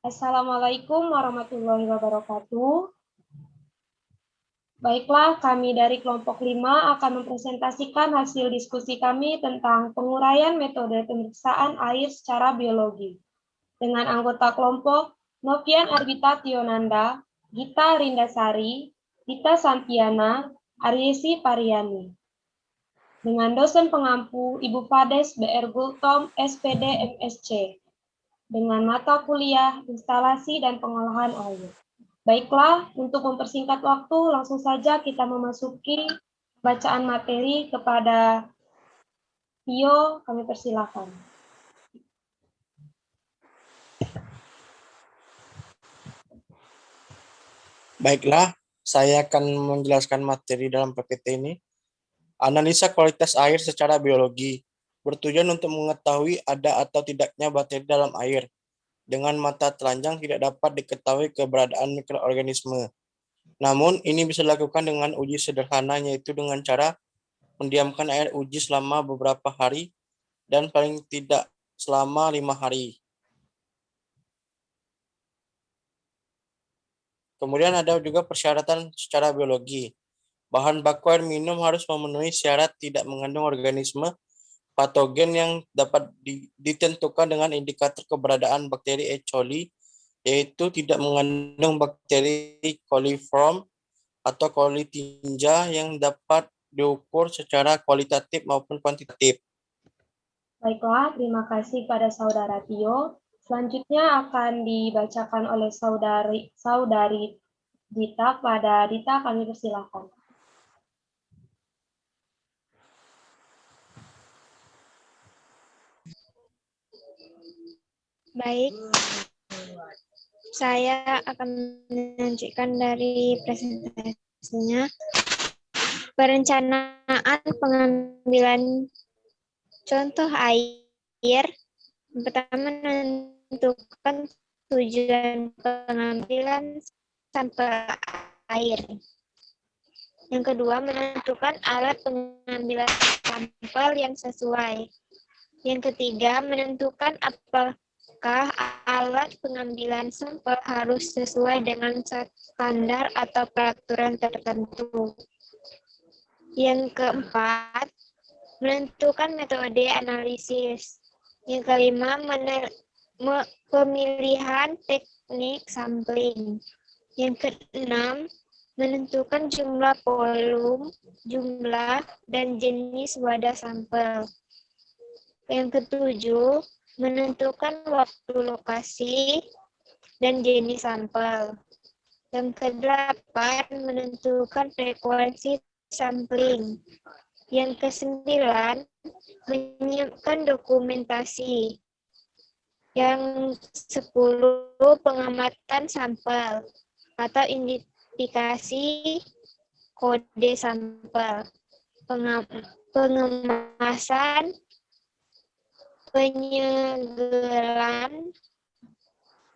Assalamualaikum warahmatullahi wabarakatuh. Baiklah, kami dari kelompok 5 akan mempresentasikan hasil diskusi kami tentang penguraian metode pemeriksaan air secara biologi. Dengan anggota kelompok Novian Arbita Tionanda, Gita Rindasari, Dita Santiana, Aryesi Pariani. Dengan dosen pengampu Ibu Fades BR Gultom, SPD MSc. Dengan mata kuliah instalasi dan pengolahan air. Baiklah, untuk mempersingkat waktu, langsung saja kita memasuki bacaan materi kepada Tio, kami persilakan. Baiklah, saya akan menjelaskan materi dalam PPT ini. Analisa kualitas air secara biologi bertujuan untuk mengetahui ada atau tidaknya bakteri dalam air. Dengan mata telanjang tidak dapat diketahui keberadaan mikroorganisme. Namun, ini bisa dilakukan dengan uji sederhana, yaitu dengan cara mendiamkan air uji selama beberapa hari dan paling tidak selama 5 hari. Kemudian ada juga persyaratan secara biologi. Bahan baku air minum harus memenuhi syarat tidak mengandung organisme patogen yang dapat ditentukan dengan indikator keberadaan bakteri E. coli, yaitu tidak mengandung bakteri coliform atau colitinja yang dapat diukur secara kualitatif maupun kuantitatif. Baiklah, terima kasih pada Saudara Tio. Selanjutnya akan dibacakan oleh Saudari Dita. Pada Dita, kami persilakan. Baik, saya akan menunjukkan dari presentasinya. Perencanaan pengambilan contoh air. Pertama, menentukan tujuan pengambilan sampel air. Yang kedua, menentukan alat pengambilan sampel yang sesuai. Yang ketiga, menentukan apakah alat pengambilan sampel harus sesuai dengan standar atau peraturan tertentu. Yang keempat, menentukan metode analisis. Yang kelima, pemilihan teknik sampling. Yang keenam, menentukan jumlah volume, jumlah, dan jenis wadah sampel. Yang ketujuh, menentukan waktu lokasi dan jenis sampel. Yang kedelapan, menentukan frekuensi sampling. Yang kesembilan, menyiapkan dokumentasi. Yang 10, pengamatan sampel atau indikasi kode sampel. Pengemasan, penyegelan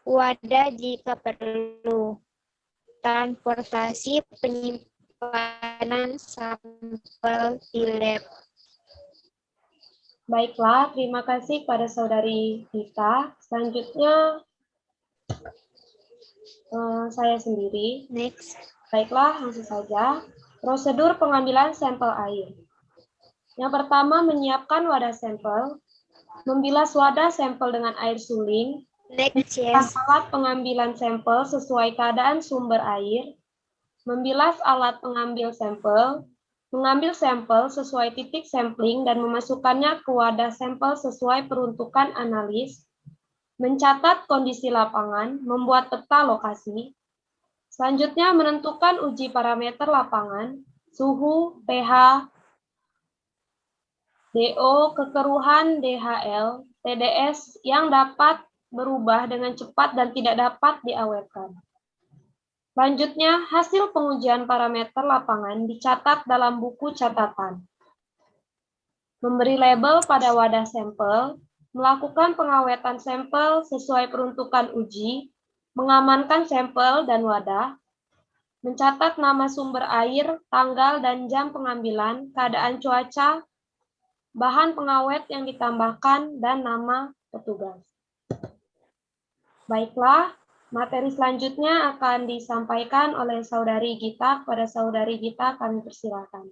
wadah jika perlu. Transportasi penyimpanan sampel di lab. Baiklah, terima kasih pada Saudari Dita. Selanjutnya, saya sendiri. Next. Baiklah, langsung saja. Prosedur pengambilan sampel air. Yang pertama, menyiapkan wadah sampel, membilas wadah sampel dengan air suling, Next, yes. alat pengambilan sampel sesuai keadaan sumber air, membilas alat pengambil sampel, mengambil sampel sesuai titik sampling dan memasukkannya ke wadah sampel sesuai peruntukan analis, mencatat kondisi lapangan, membuat peta lokasi. Selanjutnya menentukan uji parameter lapangan, suhu, pH, DO, kekeruhan, DHL, TDS yang dapat berubah dengan cepat dan tidak dapat diawetkan. Selanjutnya, hasil pengujian parameter lapangan dicatat dalam buku catatan. Memberi label pada wadah sampel, melakukan pengawetan sampel sesuai peruntukan uji, mengamankan sampel dan wadah, mencatat nama sumber air, tanggal dan jam pengambilan, keadaan cuaca, bahan pengawet yang ditambahkan, dan nama petugas. Baiklah, materi selanjutnya akan disampaikan oleh saudari Gita. Kepada saudari Gita kami persilakan.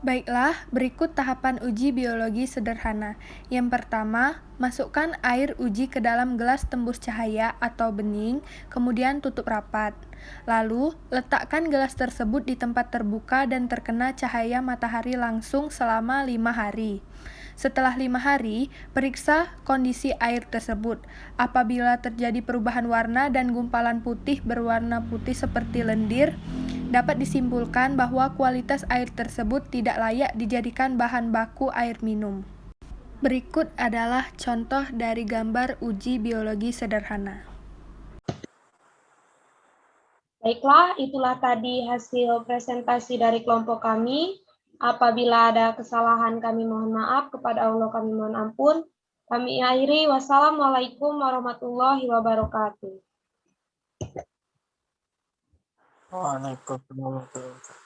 Baiklah, berikut tahapan uji biologi sederhana. Yang pertama, masukkan air uji ke dalam gelas tembus cahaya atau bening, kemudian tutup rapat. Lalu, letakkan gelas tersebut di tempat terbuka dan terkena cahaya matahari langsung selama 5 hari. Setelah 5 hari, periksa kondisi air tersebut. Apabila terjadi perubahan warna dan gumpalan putih berwarna putih seperti lendir, dapat disimpulkan bahwa kualitas air tersebut tidak layak dijadikan bahan baku air minum. Berikut adalah contoh dari gambar uji biologi sederhana. Baiklah, itulah tadi hasil presentasi dari kelompok kami. Apabila ada kesalahan kami mohon maaf, kepada Allah kami mohon ampun. Kami akhiri, wassalamualaikum warahmatullahi wabarakatuh. Waalaikumsalam.